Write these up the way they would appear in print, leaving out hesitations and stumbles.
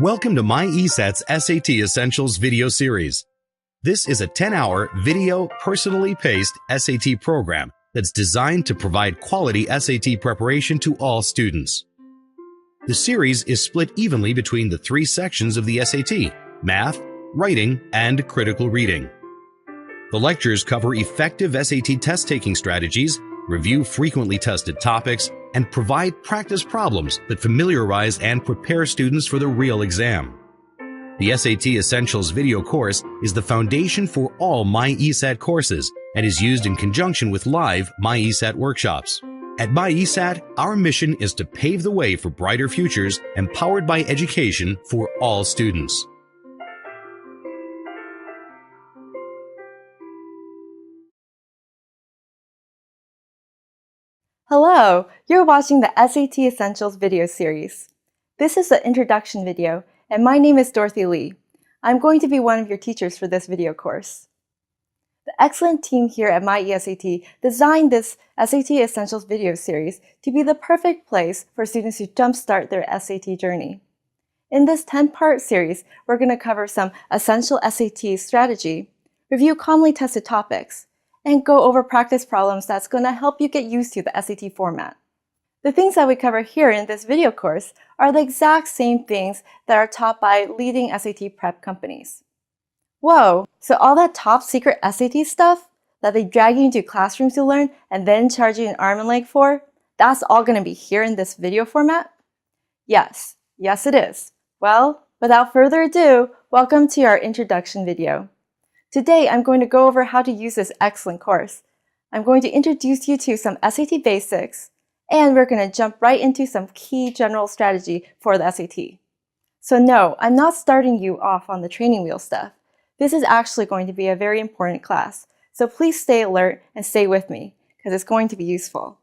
Welcome to MyESAT's SAT Essentials video series. This is a 10-hour video, personally paced SAT program that's designed to provide quality SAT preparation to all students. The series is split evenly between the three sections of the SAT: math, writing, and critical reading. The lectures cover effective SAT test-taking strategies, review frequently tested topics, and provide practice problems that familiarize and prepare students for the real exam. The SAT Essentials video course is the foundation for all MyESAT courses and is used in conjunction with live MyESAT workshops. At MyESAT, our mission is to pave the way for brighter futures empowered by education for all students. Hello, you're watching the SAT Essentials video series. This is the introduction video, and my name is Dorothy Lee. I'm going to be one of your teachers for this video course. The excellent team here at MyESAT designed this SAT Essentials video series to be the perfect place for students to jumpstart their SAT journey. In this 10-part series, we're going to cover some essential SAT strategy, review commonly tested topics, and go over practice problems that's going to help you get used to the SAT format. The things that we cover here in this video course are the exact same things that are taught by leading SAT prep companies. Whoa, so all that top secret SAT stuff that they drag you into classrooms to learn and then charge you an arm and leg for, that's all going to be here in this video format? Yes it is. Well, without further ado, welcome to our introduction video. Today, I'm going to go over how to use this excellent course. I'm going to introduce you to some SAT basics, and we're going to jump right into some key general strategy for the SAT. So no, I'm not starting you off on the training wheel stuff. This is actually going to be a very important class, so please stay alert and stay with me, because it's going to be useful.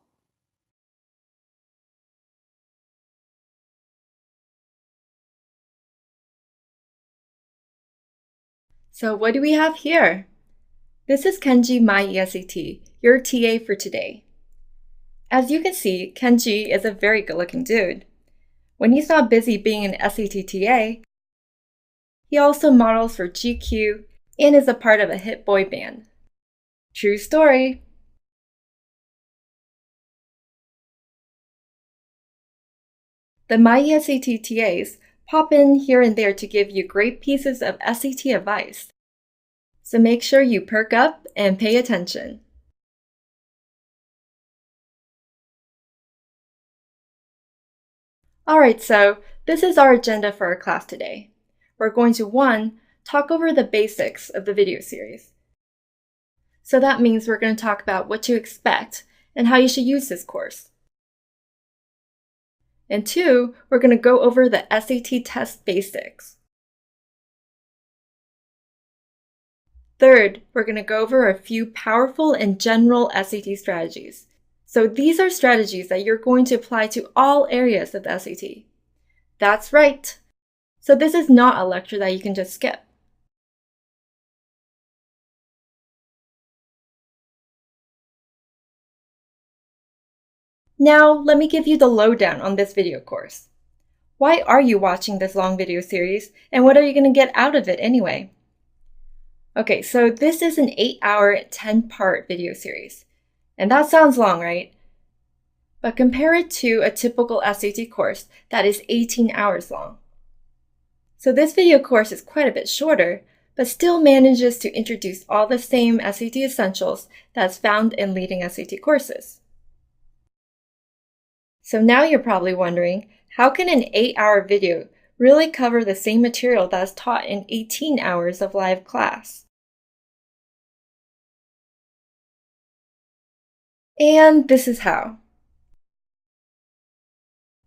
So what do we have here? This is Kenji MyESAT, your TA for today. As you can see, Kenji is a very good-looking dude. When he's not busy being an SAT TA, he also models for GQ and is a part of a hit boy band. True story! The MyESAT TAs pop in here and there to give you great pieces of SAT advice. So make sure you perk up and pay attention. Alright, so this is our agenda for our class today. We're going to 1. Talk over the basics of the video series. So that means we're going to talk about what to expect and how you should use this course. And 2, we're going to go over the SAT test basics. 3rd, we're going to go over a few powerful and general SAT strategies. So these are strategies that you're going to apply to all areas of the SAT. That's right. So this is not a lecture that you can just skip. Now, let me give you the lowdown on this video course. Why are you watching this long video series, and what are you going to get out of it anyway? Okay, so this is an 8-hour, 10-part video series. And that sounds long, right? But compare it to a typical SAT course that is 18 hours long. So this video course is quite a bit shorter, but still manages to introduce all the same SAT essentials that's found in leading SAT courses. So now you're probably wondering, how can an 8-hour video really cover the same material that's taught in 18 hours of live class? And this is how.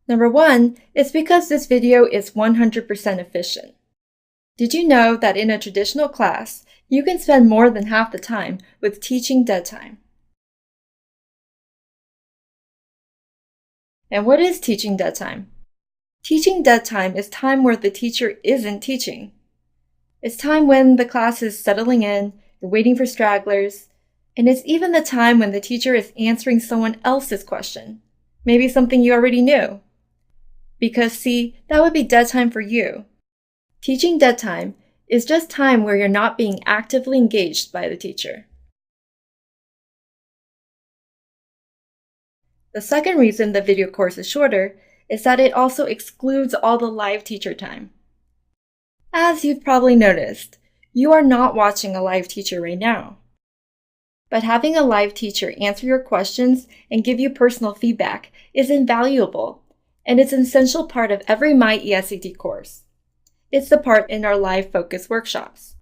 Number 1, it's because this video is 100% efficient. Did you know that in a traditional class, you can spend more than half the time with teaching dead time? And what is teaching dead time? Teaching dead time is time where the teacher isn't teaching. It's time when the class is settling in, you're waiting for stragglers, and it's even the time when the teacher is answering someone else's question, maybe something you already knew. Because see, that would be dead time for you, Teaching dead time is just time where you're not being actively engaged by the teacher. The second reason the video course is shorter is that it also excludes all the live teacher time. As you've probably noticed, you are not watching a live teacher right now. But having a live teacher answer your questions and give you personal feedback is invaluable, and it's an essential part of every My ESCT course. It's the part in our live focus workshops.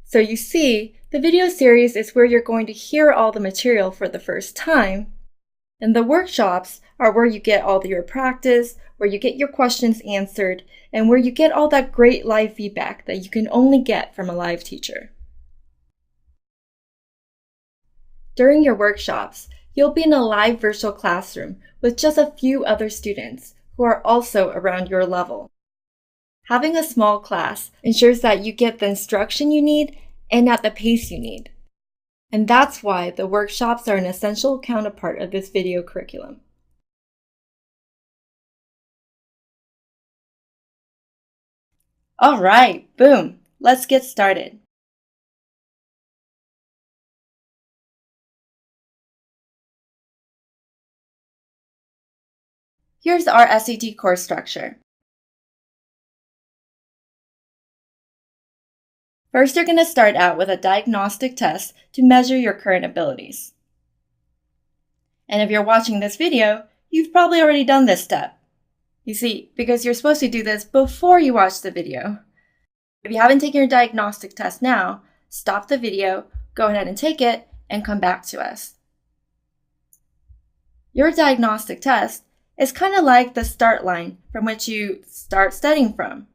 So you see, the video series is where you're going to hear all the material for the first time, and the workshops are where you get all your practice, where you get your questions answered, and where you get all that great live feedback that you can only get from a live teacher. During your workshops, you'll be in a live virtual classroom with just a few other students who are also around your level. Having a small class ensures that you get the instruction you need and at the pace you need. And that's why the workshops are an essential counterpart of this video curriculum. All right, boom, let's get started. Here's our SAT course structure. First, you're going to start out with a diagnostic test to measure your current abilities. And if you're watching this video, you've probably already done this step. You see, because you're supposed to do this before you watch the video. If you haven't taken your diagnostic test now, stop the video, go ahead and take it, and come back to us. Your diagnostic test is kind of like the start line from which you start studying from.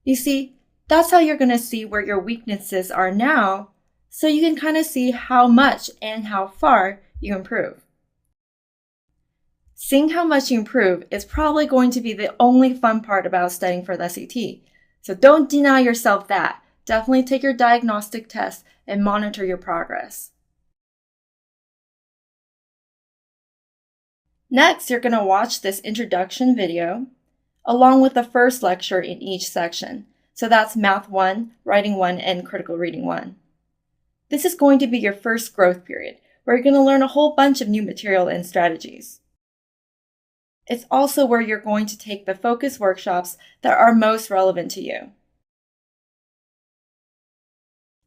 You see, that's how you're going to see where your weaknesses are now, so you can kind of see how much and how far you improve. Seeing how much you improve is probably going to be the only fun part about studying for the SAT, so don't deny yourself that. Definitely take your diagnostic test and monitor your progress. Next, you're going to watch this introduction video along with the first lecture in each section. So that's Math 1, Writing 1, and Critical Reading 1. This is going to be your first growth period, where you're going to learn a whole bunch of new material and strategies. It's also where you're going to take the focus workshops that are most relevant to you.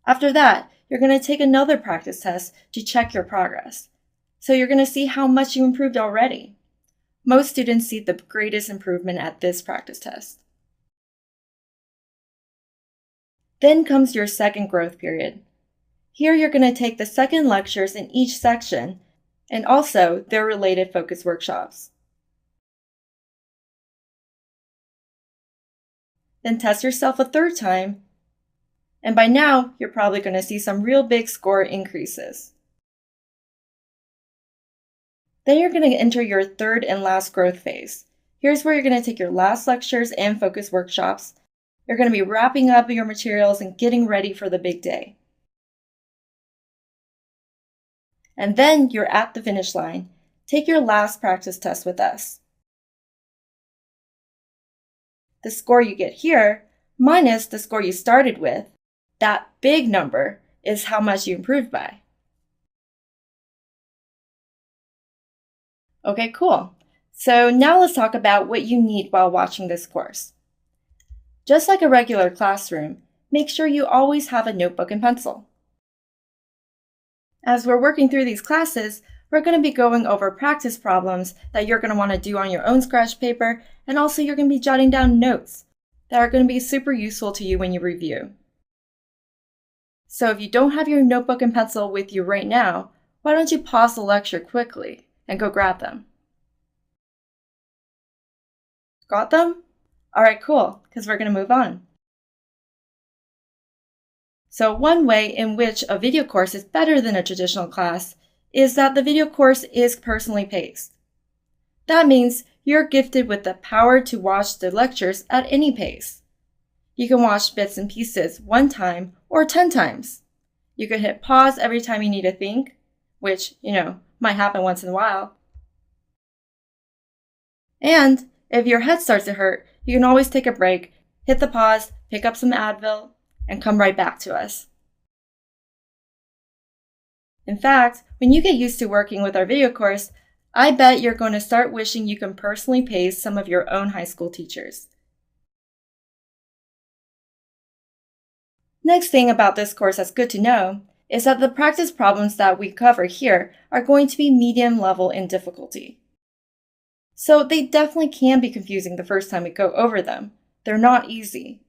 After that, you're going to take another practice test to check your progress. So you're going to see how much you improved already. Most students see the greatest improvement at this practice test. Then comes your second growth period. Here you're going to take the second lectures in each section and also their related focus workshops. Then test yourself a third time, and by now you're probably going to see some real big score increases. Then you're going to enter your third and last growth phase. Here's where you're going to take your last lectures and focus workshops. You're going to be wrapping up your materials and getting ready for the big day. And then you're at the finish line. Take your last practice test with us. The score you get here, minus the score you started with, that big number is how much you improved by. Okay, cool. So now let's talk about what you need while watching this course. Just like a regular classroom, make sure you always have a notebook and pencil. As we're working through these classes, we're going to be going over practice problems that you're going to want to do on your own scratch paper, and also you're going to be jotting down notes that are going to be super useful to you when you review. So if you don't have your notebook and pencil with you right now, why don't you pause the lecture quickly and go grab them? Got them? All right, cool, because we're going to move on. So one way in which a video course is better than a traditional class is that the video course is personally paced. That means you're gifted with the power to watch the lectures at any pace. You can watch bits and pieces 1 time or 10 times. You can hit pause every time you need to think, which, might happen once in a while. And if your head starts to hurt, you can always take a break hit the pause, pick up some Advil, and come right back to us. In fact, when you get used to working with our video course, I bet you're going to start wishing you can personally pace some of your own high school teachers. Next thing about this course that's good to know is that the practice problems that we cover here are going to be medium level in difficulty. So they definitely can be confusing the first time we go over them. They're not easy.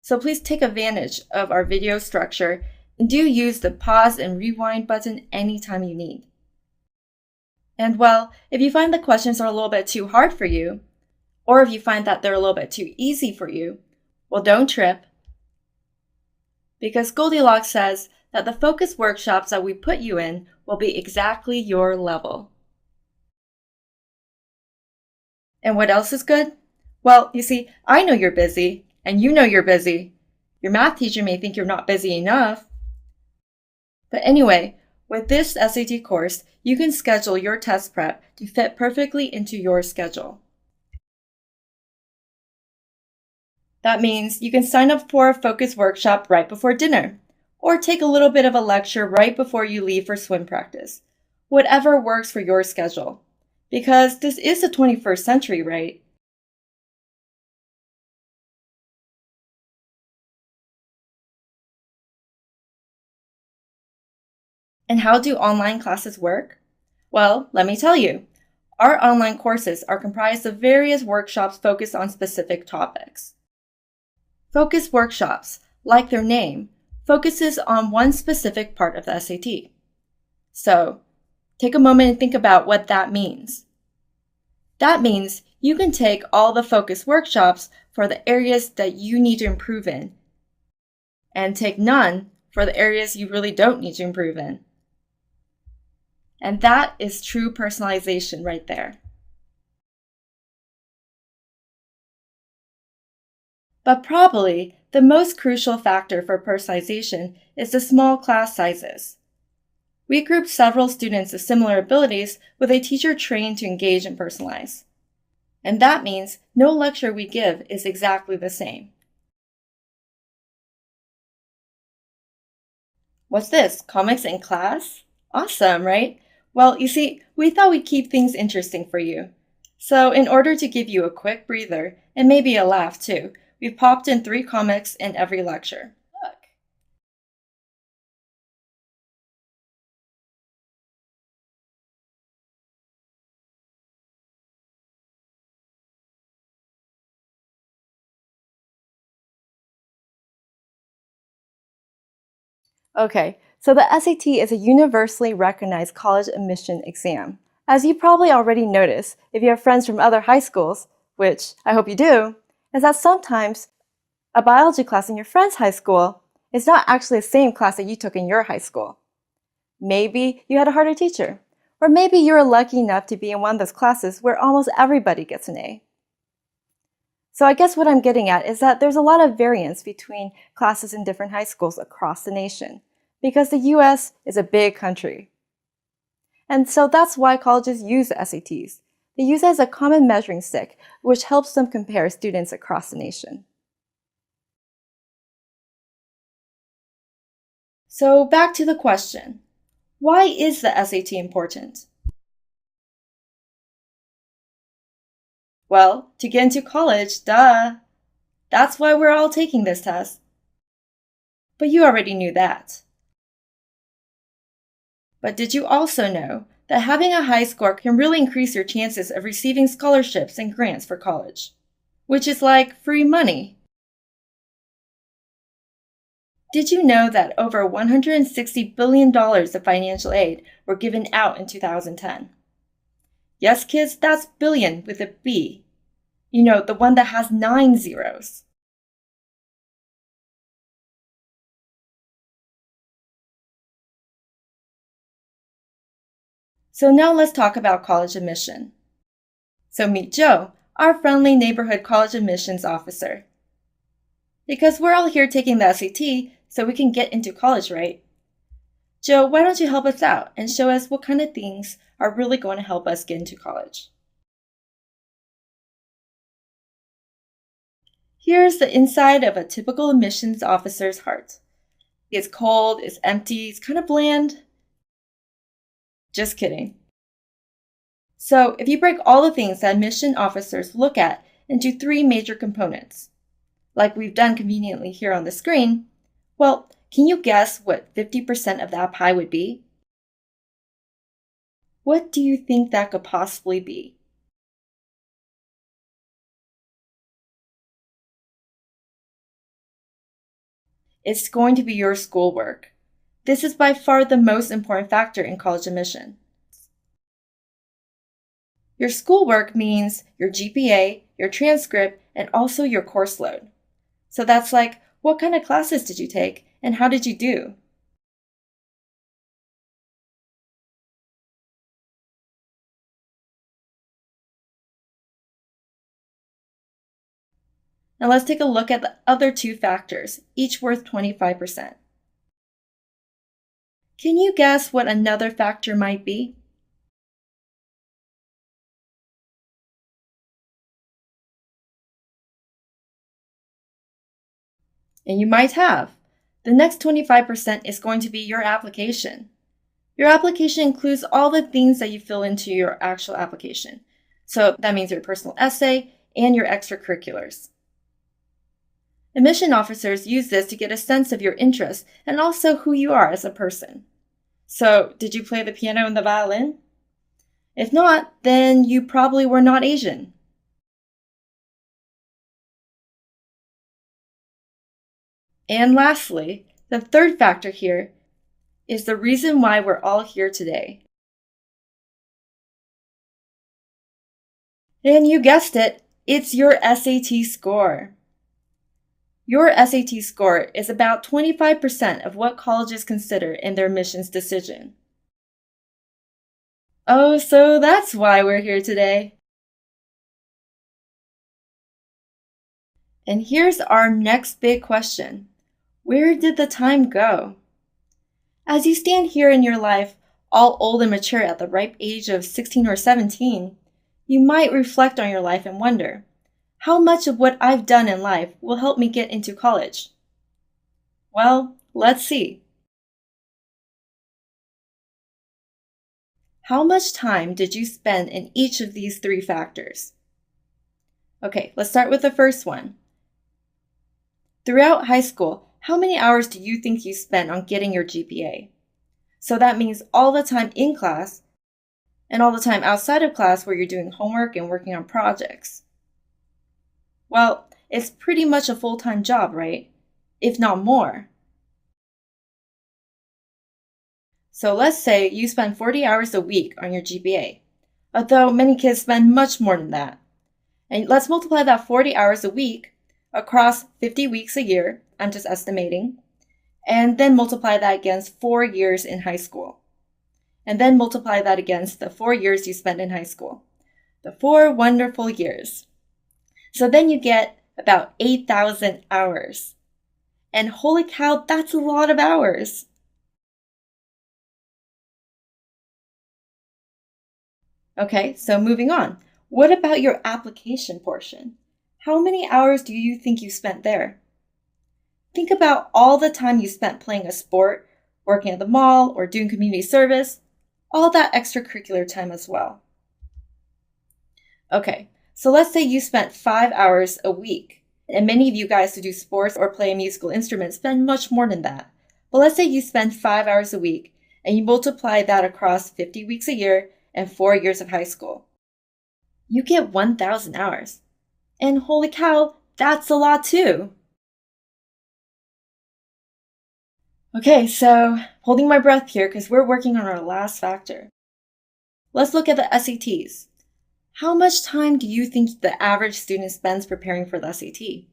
So please take advantage of our video structure and do use the pause and rewind button anytime you need. And well, if you find the questions are a little bit too hard for you, or if you find that they're a little bit too easy for you, well, don't trip. Because Goldilocks says that the focus workshops that we put you in will be exactly your level. And what else is good? Well, you see, I know you're busy, and you know you're busy. Your math teacher may think you're not busy enough. But anyway, with this SAT course, you can schedule your test prep to fit perfectly into your schedule. That means you can sign up for a focus workshop right before dinner, or take a little bit of a lecture right before you leave for swim practice. Whatever works for your schedule. Because this is the 21st century, right? And how do online classes work? Well, let me tell you. Our online courses are comprised of various workshops focused on specific topics. Focus workshops, like their name, focuses on one specific part of the SAT. So, take a moment and think about what that means. That means you can take all the focus workshops for the areas that you need to improve in, and take none for the areas you really don't need to improve in. And that is true personalization right there. But probably the most crucial factor for personalization is the small class sizes. We grouped several students of similar abilities with a teacher trained to engage and personalize. And that means no lecture we give is exactly the same. What's this? Comics in class? Awesome, right? Well, you see, we thought we'd keep things interesting for you. So in order to give you a quick breather, and maybe a laugh too, we've popped in 3 comics in every lecture. Look. Okay, so the SAT is a universally recognized college admission exam. As you probably already noticed, if you have friends from other high schools, which I hope you do, is that sometimes a biology class in your friend's high school is not actually the same class that you took in your high school. Maybe you had a harder teacher, or maybe you were lucky enough to be in one of those classes where almost everybody gets an A. So I guess what I'm getting at is that there's a lot of variance between classes in different high schools across the nation, because the US is a big country. And so that's why colleges use the SATs. They use it as a common measuring stick, which helps them compare students across the nation. So back to the question, why is the SAT important? Well, to get into college, duh. That's why we're all taking this test. But you already knew that. But did you also know that having a high score can really increase your chances of receiving scholarships and grants for college? Which is like free money. Did you know that over $160 billion of financial aid were given out in 2010? Yes, kids, that's billion with a B. You know, the one that has 9 zeros. So now let's talk about college admission. So meet Joe, our friendly neighborhood college admissions officer. Because we're all here taking the SAT so we can get into college, right? Joe, why don't you help us out and show us what kind of things are really going to help us get into college? Here's the inside of a typical admissions officer's heart. It's cold, it's empty, it's kind of bland. Just kidding. So if you break all the things that admission officers look at into three major components, like we've done conveniently here on the screen, well, can you guess what 50% of that pie would be? What do you think that could possibly be? It's going to be your schoolwork. This is by far the most important factor in college admission. Your schoolwork means your GPA, your transcript, and also your course load. So that's like, what kind of classes did you take and how did you do? Now let's take a look at the other two factors, each worth 25%. Can you guess what another factor might be? And you might have. The next 25% is going to be your application. Your application includes all the things that you fill into your actual application. So that means your personal essay and your extracurriculars. Admission officers use this to get a sense of your interests and also who you are as a person. So, did you play the piano and the violin? If not, then you probably were not Asian. And lastly, the third factor here is the reason why we're all here today. And you guessed it, it's your SAT score. Your SAT score is about 25% of what colleges consider in their admissions decision. Oh, so that's why we're here today. And here's our next big question. Where did the time go? As you stand here in your life, all old and mature at the ripe age of 16 or 17, you might reflect on your life and wonder, how much of what I've done in life will help me get into college? Well, let's see. How much time did you spend in each of these three factors? Okay, let's start with the first one. Throughout high school, how many hours do you think you spent on getting your GPA? So that means all the time in class and all the time outside of class where you're doing homework and working on projects. Well, it's pretty much a full-time job, right? If not more. So let's say you spend 40 hours a week on your GPA, although many kids spend much more than that. And let's multiply that 40 hours a week across 50 weeks a year, I'm just estimating, and then multiply that against 4 years in high school. And then multiply that against the 4 years you spent in high school. The 4 wonderful years. So then you get about 8,000 hours. And holy cow, that's a lot of hours. Okay, so moving on. What about your application portion? How many hours do you think you spent there? Think about all the time you spent playing a sport, working at the mall, or doing community service, all that extracurricular time as well. Okay, so let's say you spent 5 hours a week, and many of you guys who do sports or play a musical instrument spend much more than that. But let's say you spend 5 hours a week, and you multiply that across 50 weeks a year and 4 years of high school. You get 1,000 hours. And holy cow, that's a lot too. Okay, so holding my breath here because we're working on our last factor. Let's look at the SATs. How much time do you think the average student spends preparing for the SAT?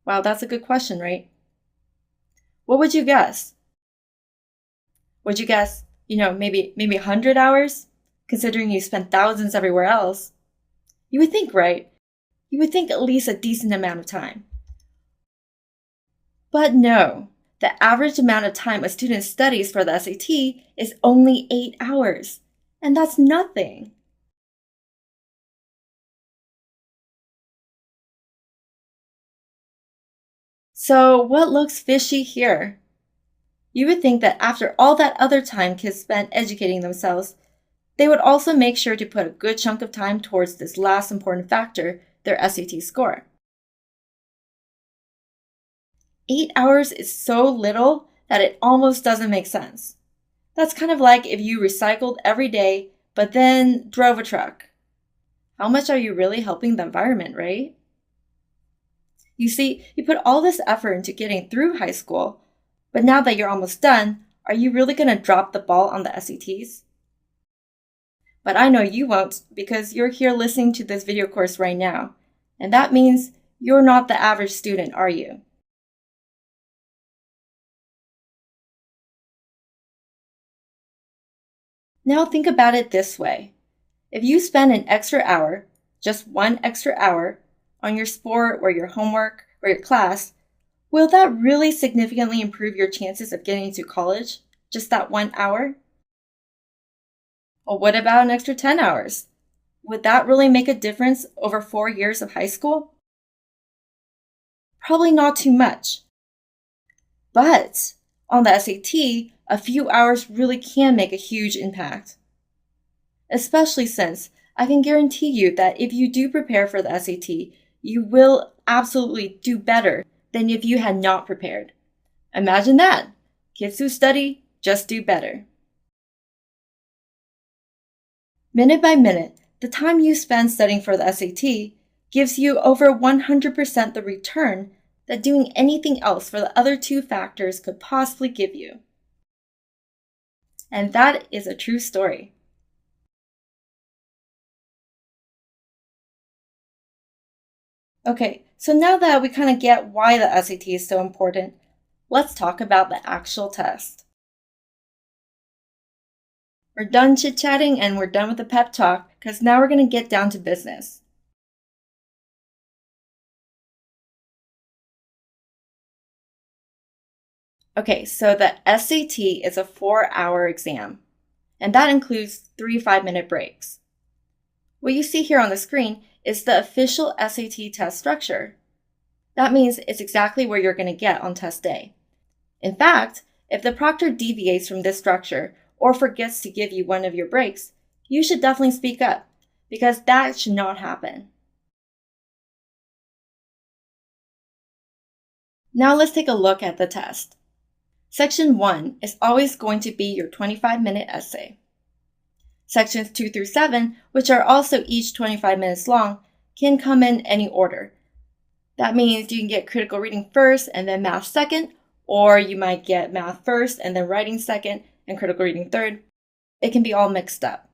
Wow, that's a good question, right? What would you guess? Would you guess, maybe 100 hours? Considering you spend thousands everywhere else. You would think, right? You would think at least a decent amount of time. But no, the average amount of time a student studies for the SAT is only 8 hours. And that's nothing. So what looks fishy here? You would think that after all that other time kids spent educating themselves, they would also make sure to put a good chunk of time towards this last important factor, their SAT score. 8 hours is so little that it almost doesn't make sense. That's kind of like if you recycled every day, but then drove a truck. How much are you really helping the environment, right? You see, you put all this effort into getting through high school, but now that you're almost done, are you really going to drop the ball on the SATs? But I know you won't because you're here listening to this video course right now. And that means you're not the average student, are you? Now think about it this way. If you spend an extra hour, just one extra hour, on your sport or your homework or your class, will that really significantly improve your chances of getting into college? Just that 1 hour? Well, what about an extra 10 hours? Would that really make a difference over 4 years of high school? Probably not too much. But on the SAT, a few hours really can make a huge impact. Especially since I can guarantee you that if you do prepare for the SAT, you will absolutely do better than if you had not prepared. Imagine that. Kids who study just do better. Minute by minute, the time you spend studying for the SAT gives you over 100% the return that doing anything else for the other two factors could possibly give you. And that is a true story. Okay, so now that we kind of get why the SAT is so important, let's talk about the actual test. We're done chit-chatting and we're done with the pep talk because now we're going to get down to business. Okay, so the SAT is a 4-hour exam, and that includes 3 5-minute breaks. What you see here on the screen is the official SAT test structure. That means it's exactly where you're going to get on test day. In fact, if the proctor deviates from this structure or forgets to give you one of your breaks, you should definitely speak up, because that should not happen. Now let's take a look at the test. Section 1 is always going to be your 25-minute essay. Sections 2 through 7, which are also each 25 minutes long, can come in any order. That means you can get critical reading first and then math second, or you might get math first and then writing second and critical reading third. It can be all mixed up.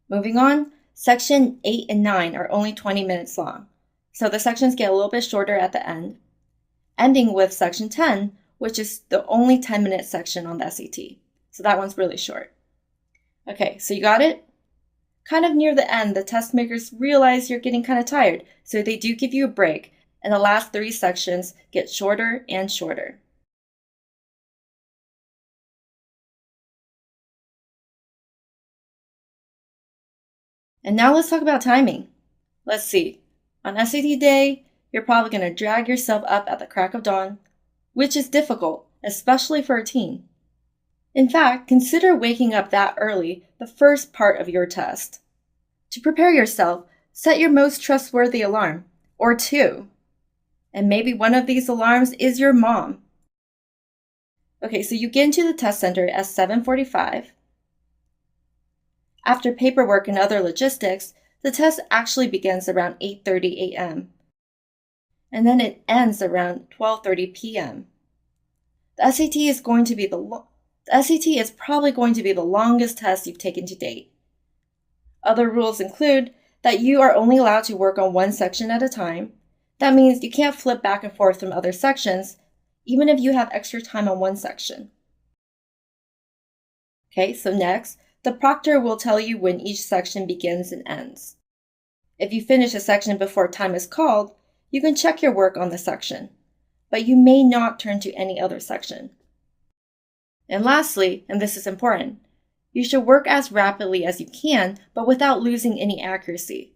Moving on, section 8 and 9 are only 20 minutes long, so the sections get a little bit shorter at the end, ending with section 10, which is the only 10-minute section on the SAT. So that one's really short. Okay, so you got it? Kind of near the end, the test makers realize you're getting kind of tired, so they do give you a break, and the last 3 sections get shorter and shorter. And now let's talk about timing. Let's see. On SAT day, you're probably going to drag yourself up at the crack of dawn, which is difficult, especially for a teen. In fact, consider waking up that early the first part of your test. To prepare yourself, set your most trustworthy alarm, or 2. And maybe one of these alarms is your mom. Okay, so you get into the test center at 7:45. After paperwork and other logistics, the test actually begins around 8:30 a.m. and then it ends around 12:30 p.m. The SAT is probably going to be the longest test you've taken to date. Other rules include that you are only allowed to work on one section at a time. That means you can't flip back and forth from other sections, even if you have extra time on one section. Okay, so next, the proctor will tell you when each section begins and ends. If you finish a section before time is called, you can check your work on the section, but you may not turn to any other section. And lastly, and this is important, you should work as rapidly as you can, but without losing any accuracy.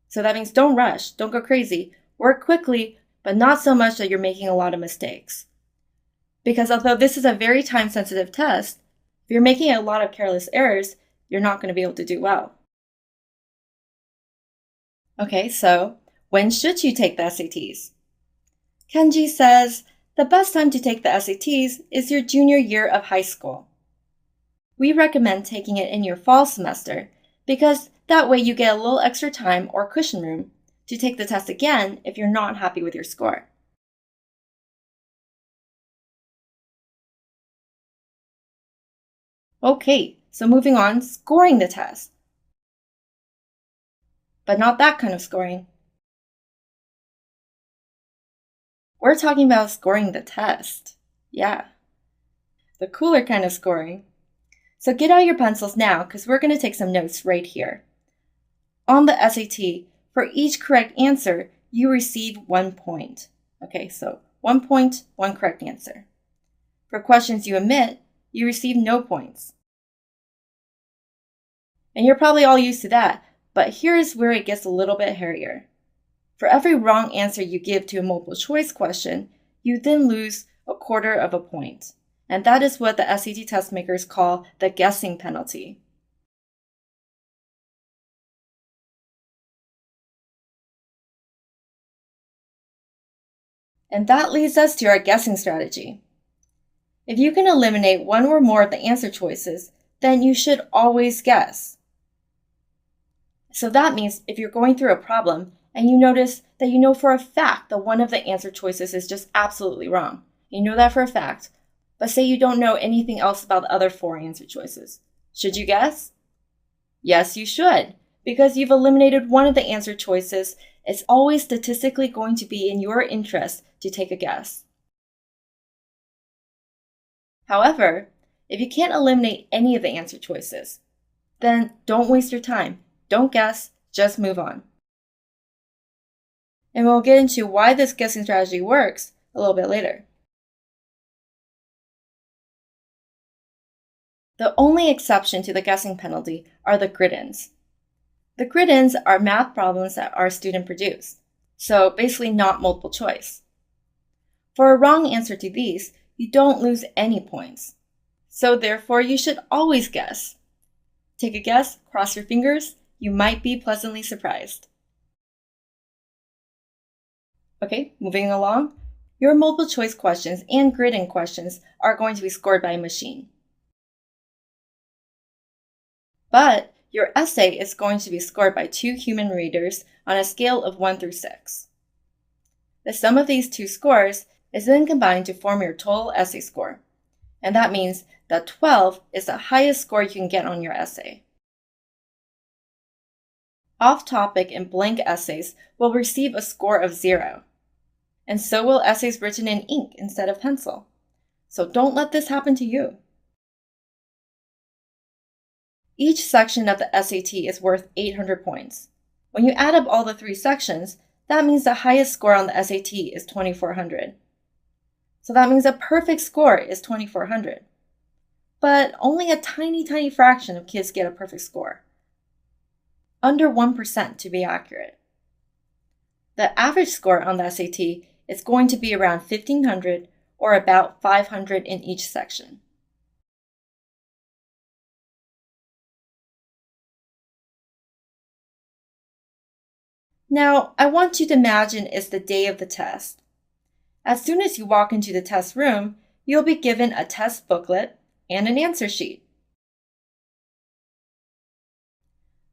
So that means don't rush, don't go crazy. Work quickly, but not so much that you're making a lot of mistakes. Because although this is a very time-sensitive test, if you're making a lot of careless errors, you're not going to be able to do well. Okay, so when should you take the SATs? Kenji says the best time to take the SATs is your junior year of high school. We recommend taking it in your fall semester because that way you get a little extra time or cushion room to take the test again if you're not happy with your score. Okay, so moving on, scoring the test. But not that kind of scoring. We're talking about scoring the test. Yeah, the cooler kind of scoring. So get out your pencils now because we're going to take some notes right here. On the SAT, for each correct answer, you receive 1 point. Okay, so 1 point, 1 correct answer. For questions you omit, you receive no points. And you're probably all used to that, but here's where it gets a little bit hairier. For every wrong answer you give to a multiple choice question, you then lose 1/4 of a point. And that is what the SAT test makers call the guessing penalty. And that leads us to our guessing strategy. If you can eliminate one or more of the answer choices, then you should always guess. So that means if you're going through a problem and you notice that you know for a fact that one of the answer choices is just absolutely wrong, you know that for a fact, but say you don't know anything else about the other 4 answer choices, should you guess? Yes, you should, because you've eliminated one of the answer choices. It's always statistically going to be in your interest to take a guess. However, if you can't eliminate any of the answer choices, then don't waste your time. Don't guess, just move on. And we'll get into why this guessing strategy works a little bit later. The only exception to the guessing penalty are the grid-ins. The grid-ins are math problems that are student-produced, so basically not multiple choice. For a wrong answer to these, you don't lose any points. So therefore, you should always guess. Take a guess, cross your fingers, you might be pleasantly surprised. Okay, moving along. Your multiple choice questions and grid-in questions are going to be scored by a machine. But your essay is going to be scored by 2 human readers on a scale of 1 through 6. The sum of these 2 scores is then combined to form your total essay score. And that means that 12 is the highest score you can get on your essay. Off-topic and blank essays will receive a score of 0. And so will essays written in ink instead of pencil. So don't let this happen to you. Each section of the SAT is worth 800 points. When you add up all the 3 sections, that means the highest score on the SAT is 2,400. So that means a perfect score is 2,400. But only a tiny fraction of kids get a perfect score. Under 1% to be accurate. The average score on the SAT is going to be around 1,500 or about 500 in each section. Now, I want you to imagine it's the day of the test. As soon as you walk into the test room, you'll be given a test booklet and an answer sheet.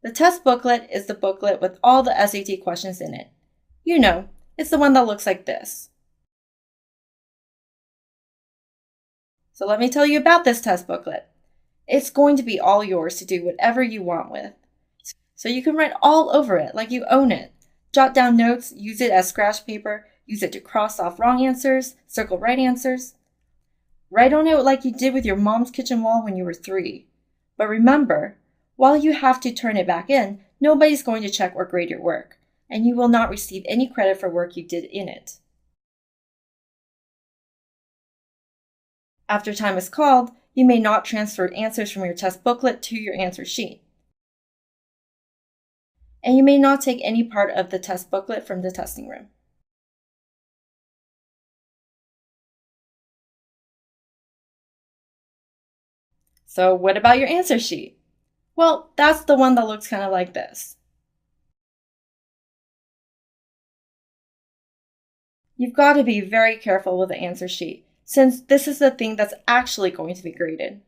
The test booklet is the booklet with all the SAT questions in it. You know, it's the one that looks like this. So let me tell you about this test booklet. It's going to be all yours to do whatever you want with. So you can write all over it like you own it. Jot down notes, use it as scratch paper, use it to cross off wrong answers, circle right answers. Write on it like you did with your mom's kitchen wall when you were 3. But remember, while you have to turn it back in, nobody's going to check or grade your work, and you will not receive any credit for work you did in it. After time is called, you may not transfer answers from your test booklet to your answer sheet. and you may not take any part of the test booklet from the testing room. So what about your answer sheet? Well, that's the one that looks kind of like this. You've got to be very careful with the answer sheet, since this is the thing that's actually going to be graded.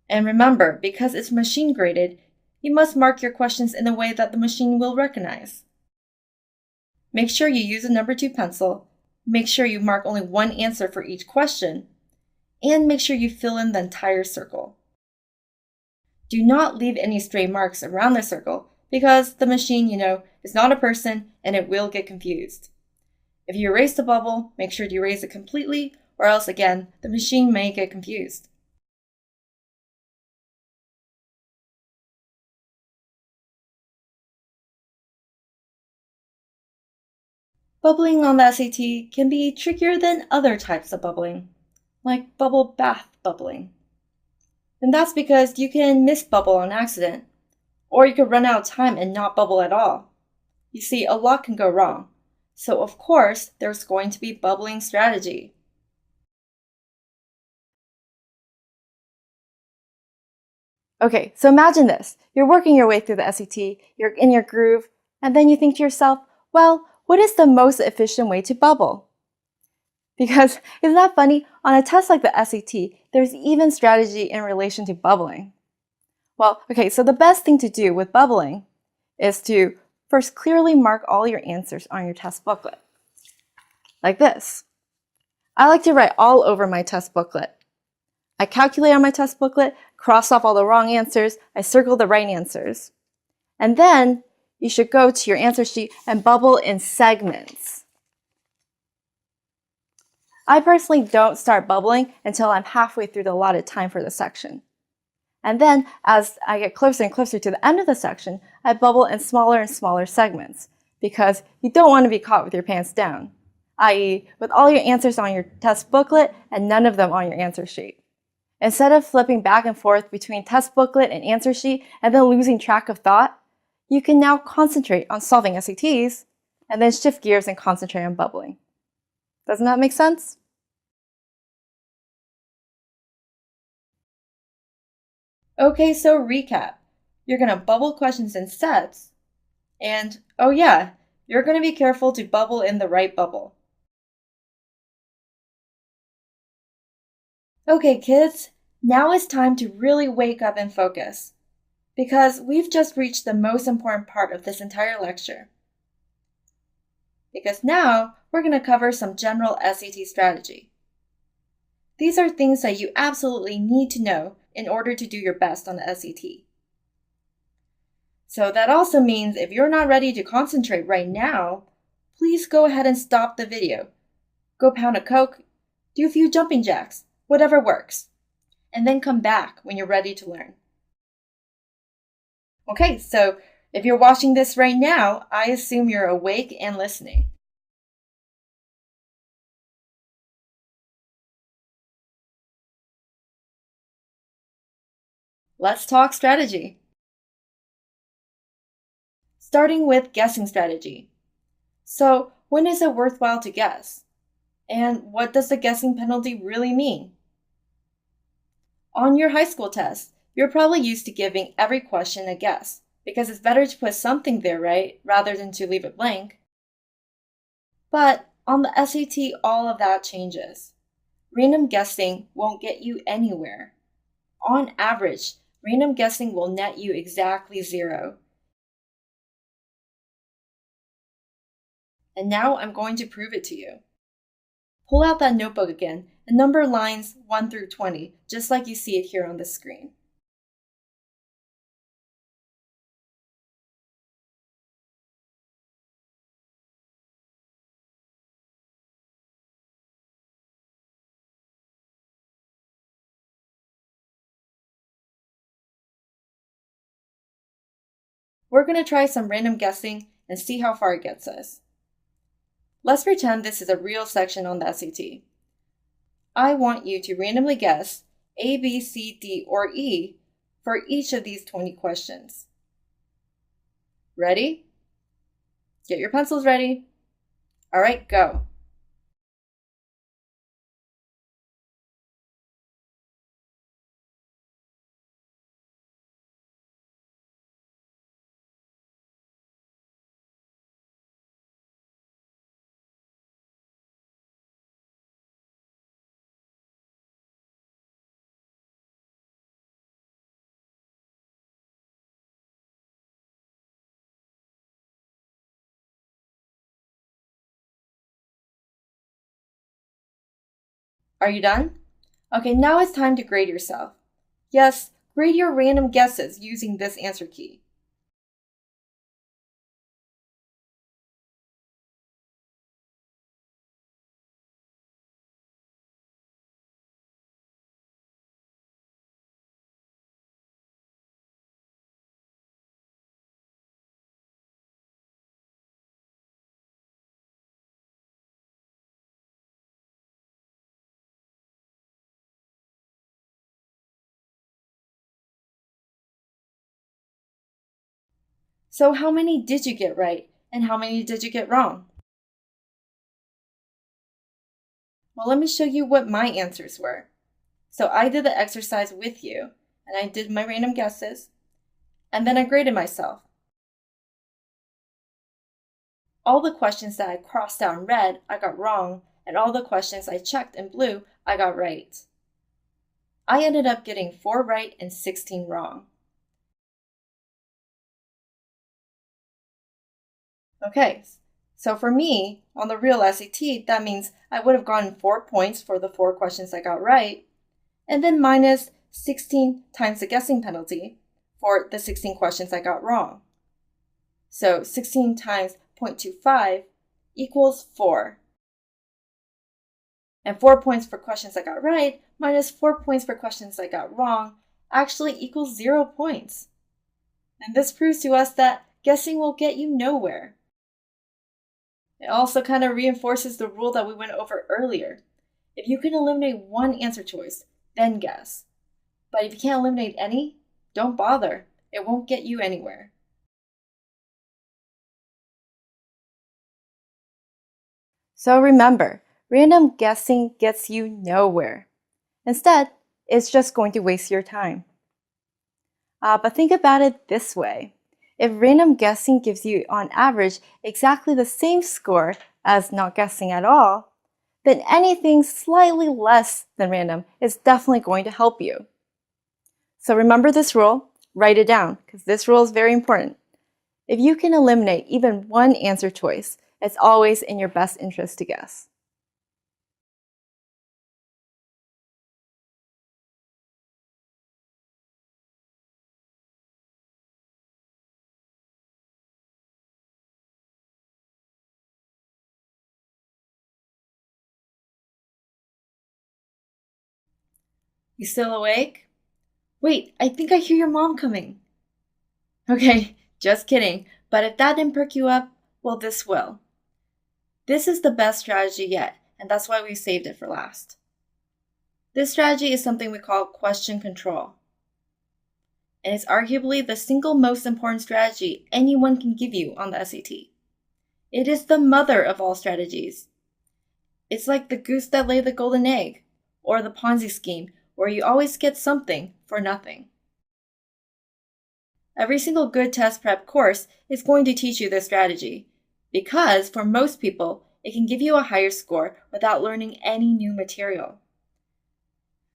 And remember, because it's machine graded, you must mark your questions in a way that the machine will recognize. Make sure you use a number 2 pencil, make sure you mark only one answer for each question, and make sure you fill in the entire circle. Do not leave any stray marks around the circle because the machine, is not a person and it will get confused. If you erase the bubble, make sure to erase it completely, or else again, the machine may get confused. Bubbling on the SAT can be trickier than other types of bubbling, like bubble bath bubbling. And that's because you can miss bubble on accident, or you could run out of time and not bubble at all. You see, a lot can go wrong. So of course, there's going to be bubbling strategy. Okay, so imagine this. You're working your way through the SAT, you're in your groove, and then you think to yourself, well, what is the most efficient way to bubble? Because isn't that funny? On a test like the SAT, there's even strategy in relation to bubbling. Well, okay, so the best thing to do with bubbling is to first clearly mark all your answers on your test booklet. Like this. I like to write all over my test booklet. I calculate on my test booklet, cross off all the wrong answers, I circle the right answers. And then you should go to your answer sheet and bubble in segments. I personally don't start bubbling until I'm halfway through the allotted time for the section. And then, as I get closer and closer to the end of the section, I bubble in smaller and smaller segments, because you don't want to be caught with your pants down, i.e., with all your answers on your test booklet and none of them on your answer sheet. Instead of flipping back and forth between test booklet and answer sheet and then losing track of thought, you can now concentrate on solving SATs and then shift gears and concentrate on bubbling. Doesn't that make sense? Okay, so recap. You're going to bubble questions in sets, and oh yeah, you're going to be careful to bubble in the right bubble. Okay, kids, now it's time to really wake up and focus, because we've just reached the most important part of this entire lecture. Because now we're going to cover some general SAT strategy. These are things that you absolutely need to know in order to do your best on the SAT. So that also means if you're not ready to concentrate right now, please go ahead and stop the video. Go pound a Coke, do a few jumping jacks, whatever works, and then come back when you're ready to learn. Okay, so if you're watching this right now, I assume you're awake and listening. Let's talk strategy. Starting with guessing strategy. So, when is it worthwhile to guess? And what does the guessing penalty really mean? On your high school test, you're probably used to giving every question a guess, because it's better to put something there, right, rather than to leave it blank. But on the SAT, all of that changes. Random guessing won't get you anywhere. On average, random guessing will net you exactly 0. And now I'm going to prove it to you. Pull out that notebook again and number lines 1 through 20, just like you see it here on the screen. We're going to try some random guessing and see how far it gets us. Let's pretend this is a real section on the SAT. I want you to randomly guess A, B, C, D, or E for each of these 20 questions. Ready? Get your pencils ready. All right, go. Are you done? Okay, now it's time to grade yourself. Yes, grade your random guesses using this answer key. So how many did you get right and how many did you get wrong? Well, let me show you what my answers were. So I did the exercise with you and I did my random guesses and then I graded myself. All the questions that I crossed out in red, I got wrong, and all the questions I checked in blue, I got right. I ended up getting 4 right and 16 wrong. Okay, so for me, on the real SAT, that means I would have gotten 4 points for the 4 questions I got right, and then minus 16 times the guessing penalty for the 16 questions I got wrong. So 16 times 0.25 equals 4. And 4 points for questions I got right minus 4 points for questions I got wrong actually equals 0 points. And this proves to us that guessing will get you nowhere. It also kind of reinforces the rule that we went over earlier. If you can eliminate one answer choice, then guess. But if you can't eliminate any, don't bother. It won't get you anywhere. So remember, random guessing gets you nowhere. Instead, it's just going to waste your time. But think about it this way. If random guessing gives you, on average, exactly the same score as not guessing at all, then anything slightly less than random is definitely going to help you. So remember this rule, write it down, because this rule is very important. If you can eliminate even one answer choice, it's always in your best interest to guess. You still awake? Wait, I think I hear your mom coming. Okay, just kidding. But if that didn't perk you up, well, this will. This is the best strategy yet, and that's why we saved it for last. This strategy is something we call question control. And it's arguably the single most important strategy anyone can give you on the SAT. It is the mother of all strategies. It's like the goose that laid the golden egg, or the Ponzi scheme, where you always get something for nothing. Every single good test prep course is going to teach you this strategy, because for most people, it can give you a higher score without learning any new material.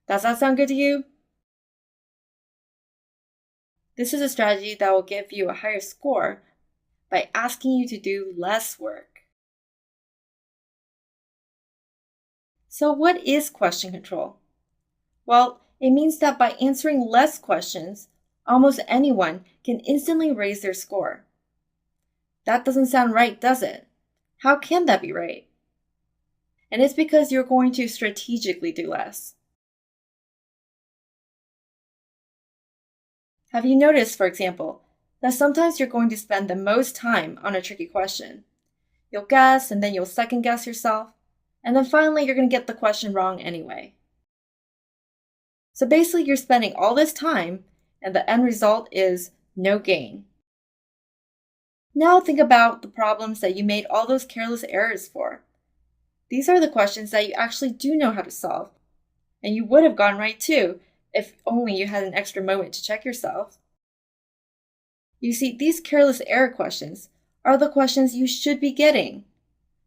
Does that sound good to you? This is a strategy that will give you a higher score by asking you to do less work. So what is question control? Well, it means that by answering less questions, almost anyone can instantly raise their score. That doesn't sound right, does it? How can that be right? And it's because you're going to strategically do less. Have you noticed, for example, that sometimes you're going to spend the most time on a tricky question? You'll guess, and then you'll second guess yourself, and then finally you're going to get the question wrong anyway. So basically you're spending all this time, and the end result is no gain. Now think about the problems that you made all those careless errors for. These are the questions that you actually do know how to solve, and you would have gotten right too, if only you had an extra moment to check yourself. You see, these careless error questions are the questions you should be getting,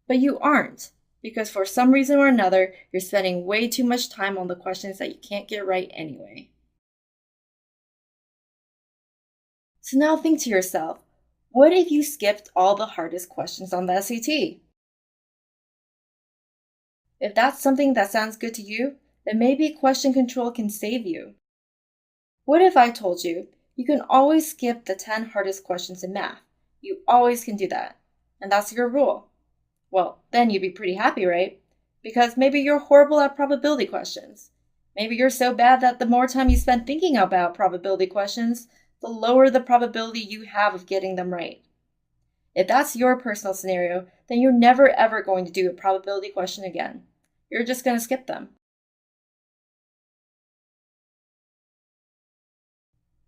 but you aren't, because for some reason or another, you're spending way too much time on the questions that you can't get right anyway. So now think to yourself, what if you skipped all the hardest questions on the SAT? If that's something that sounds good to you, then maybe question control can save you. What if I told you you can always skip the 10 hardest questions in math? You always can do that. And that's your rule. Well, then you'd be pretty happy, right? Because maybe you're horrible at probability questions. Maybe you're so bad that the more time you spend thinking about probability questions, the lower the probability you have of getting them right. If that's your personal scenario, then you're never ever going to do a probability question again. You're just going to skip them.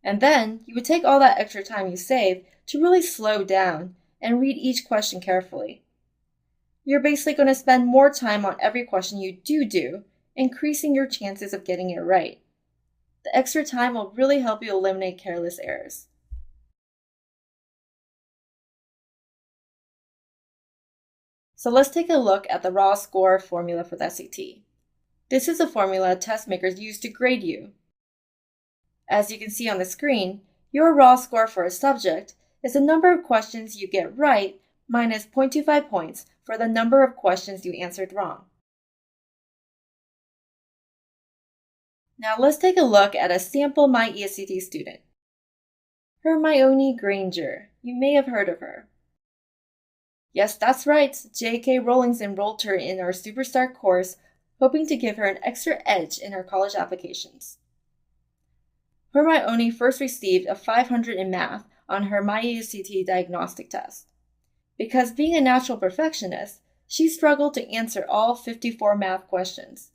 And then you would take all that extra time you saved to really slow down and read each question carefully. You're basically going to spend more time on every question you do, increasing your chances of getting it right. The extra time will really help you eliminate careless errors. So let's take a look at the raw score formula for the SAT. This is a formula test makers use to grade you. As you can see on the screen, your raw score for a subject is the number of questions you get right minus 0.25 points for the number of questions you answered wrong. Now let's take a look at a sample MyESCT student. Hermione Granger. You may have heard of her. Yes, that's right. J.K. Rowling's enrolled her in our Superstar course, hoping to give her an extra edge in her college applications. Hermione first received a 500 in math on her MyESCT diagnostic test. Because being a natural perfectionist, she struggled to answer all 54 math questions,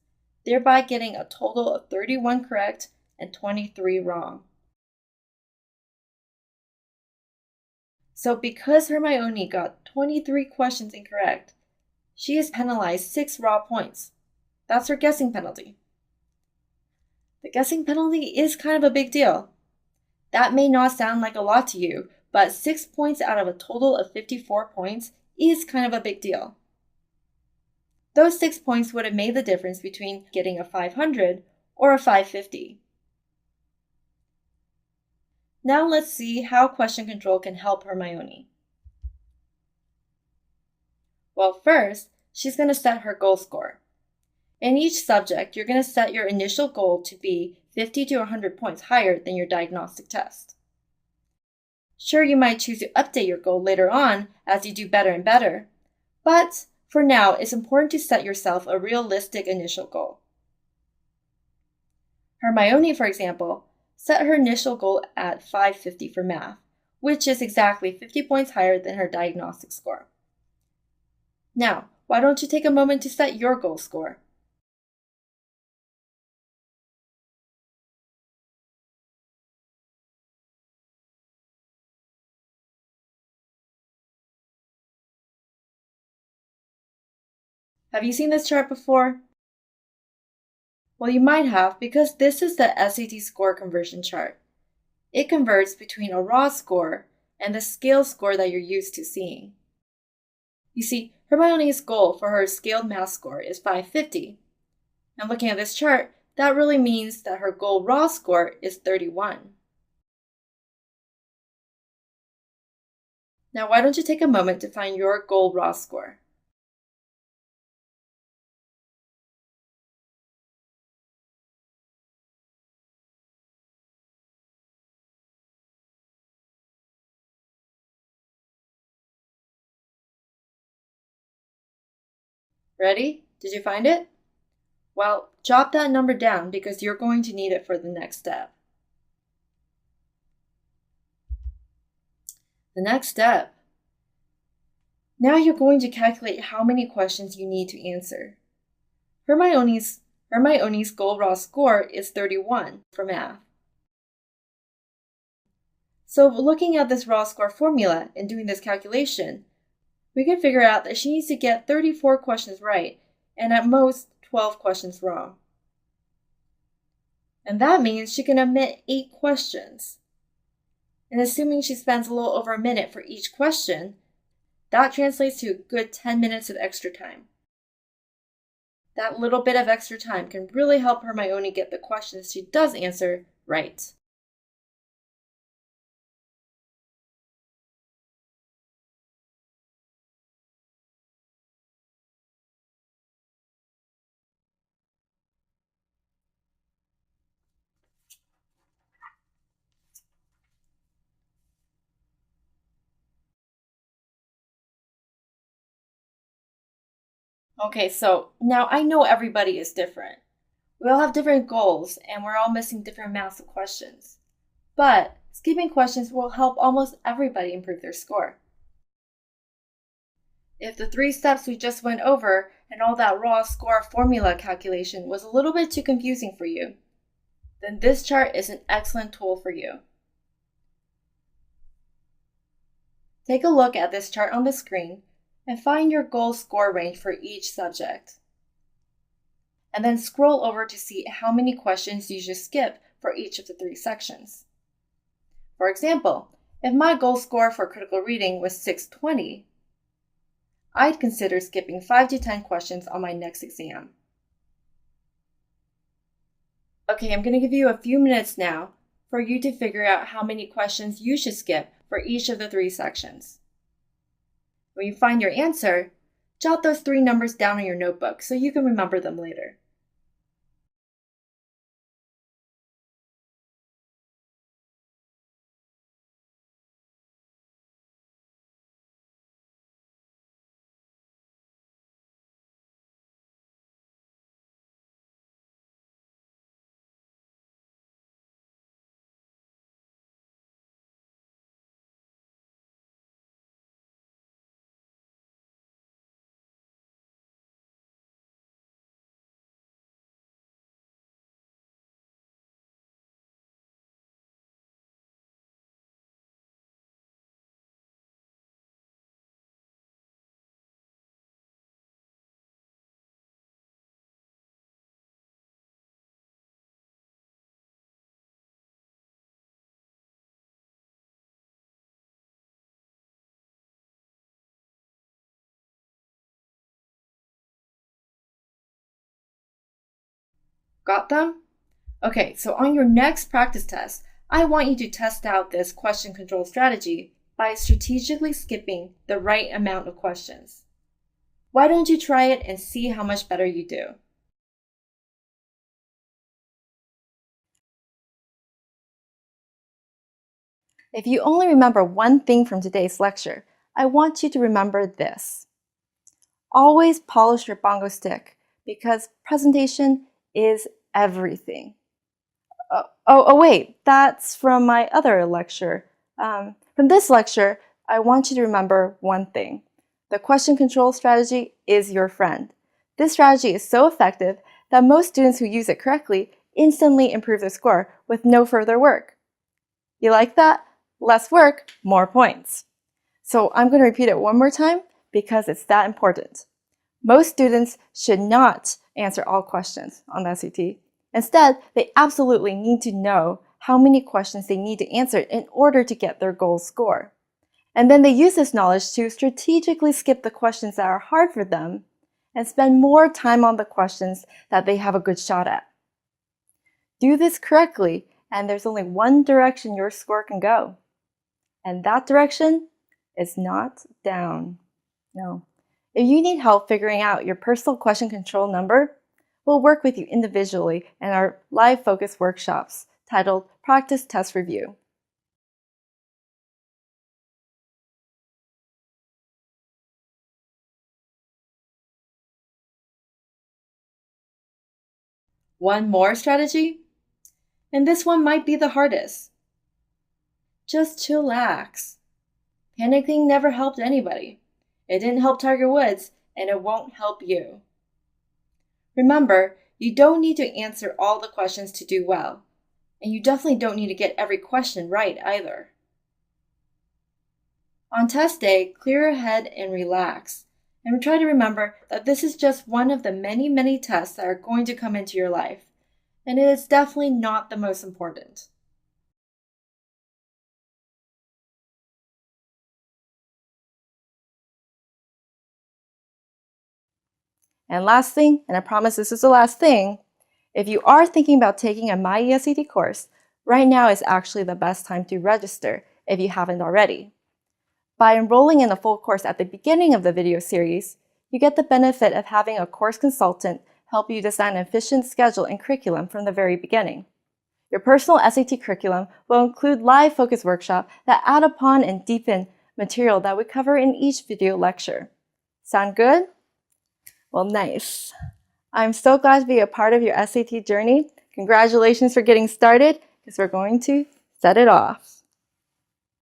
thereby getting a total of 31 correct and 23 wrong. So because Hermione got 23 questions incorrect, she is penalized 6 raw points. That's her guessing penalty. The guessing penalty is kind of a big deal. That may not sound like a lot to you, but 6 points out of a total of 54 points is kind of a big deal. Those 6 points would have made the difference between getting a 500 or a 550. Now let's see how question control can help Hermione. Well, first, she's going to set her goal score. In each subject, you're going to set your initial goal to be 50 to 100 points higher than your diagnostic test. Sure, you might choose to update your goal later on as you do better and better, but for now, it's important to set yourself a realistic initial goal. Hermione, for example, set her initial goal at 550 for math, which is exactly 50 points higher than her diagnostic score. Now, why don't you take a moment to set your goal score? Have you seen this chart before? Well, you might have, because this is the SAT score conversion chart. It converts between a raw score and the scale score that you're used to seeing. You see, Hermione's goal for her scaled math score is 550. And looking at this chart, that really means that her goal raw score is 31. Now, why don't you take a moment to find your goal raw score? Ready? Did you find it? Well, jot that number down because you're going to need it for the next step. The next step. Now you're going to calculate how many questions you need to answer. Hermione's goal raw score is 31 for math. So looking at this raw score formula and doing this calculation, we can figure out that she needs to get 34 questions right and at most 12 questions wrong. And that means she can omit 8 questions. And assuming she spends a little over a minute for each question, that translates to a good 10 minutes of extra time. That little bit of extra time can really help Hermione get the questions she does answer right. Okay, so now I know everybody is different. We all have different goals and we're all missing different amounts of questions. But skipping questions will help almost everybody improve their score. If the 3 steps we just went over and all that raw score formula calculation was a little bit too confusing for you, then this chart is an excellent tool for you. Take a look at this chart on the screen and find your goal score range for each subject. And then scroll over to see how many questions you should skip for each of the 3 sections. For example, if my goal score for critical reading was 620, I'd consider skipping 5 to 10 questions on my next exam. Okay, I'm going to give you a few minutes now for you to figure out how many questions you should skip for each of the 3 sections. When you find your answer, jot those 3 numbers down in your notebook so you can remember them later. Got them? Okay, so on your next practice test, I want you to test out this question control strategy by strategically skipping the right amount of questions. Why don't you try it and see how much better you do? If you only remember one thing from today's lecture, I want you to remember this. Always polish your bongo stick because presentation is everything. Wait, that's from my other lecture. From this lecture, I want you to remember one thing. The question control strategy is your friend. This strategy is so effective that most students who use it correctly instantly improve their score with no further work. You like that? Less work, more points. So I'm going to repeat it one more time because it's that important. Most students should not answer all questions on the SAT. Instead, they absolutely need to know how many questions they need to answer in order to get their goal score. And then they use this knowledge to strategically skip the questions that are hard for them and spend more time on the questions that they have a good shot at. Do this correctly, and there's only one direction your score can go. And that direction is not down. No. If you need help figuring out your personal question control number, we'll work with you individually in our live focus workshops titled Practice Test Review. One more strategy, and this one might be the hardest. Just chillax. Panicking never helped anybody. It didn't help Tiger Woods, and it won't help you. Remember, you don't need to answer all the questions to do well, and you definitely don't need to get every question right either. On test day, clear your head and relax. And try to remember that this is just one of the many tests that are going to come into your life. And it is definitely not the most important. And last thing, and I promise this is the last thing, if you are thinking about taking a MyESCT course, right now is actually the best time to register if you haven't already. By enrolling in the full course at the beginning of the video series, you get the benefit of having a course consultant help you design an efficient schedule and curriculum from the very beginning. Your personal SAT curriculum will include live focus workshops that add upon and deepen material that we cover in each video lecture. Sound good? Well, nice. I'm so glad to be a part of your SAT journey. Congratulations for getting started, because we're going to set it off.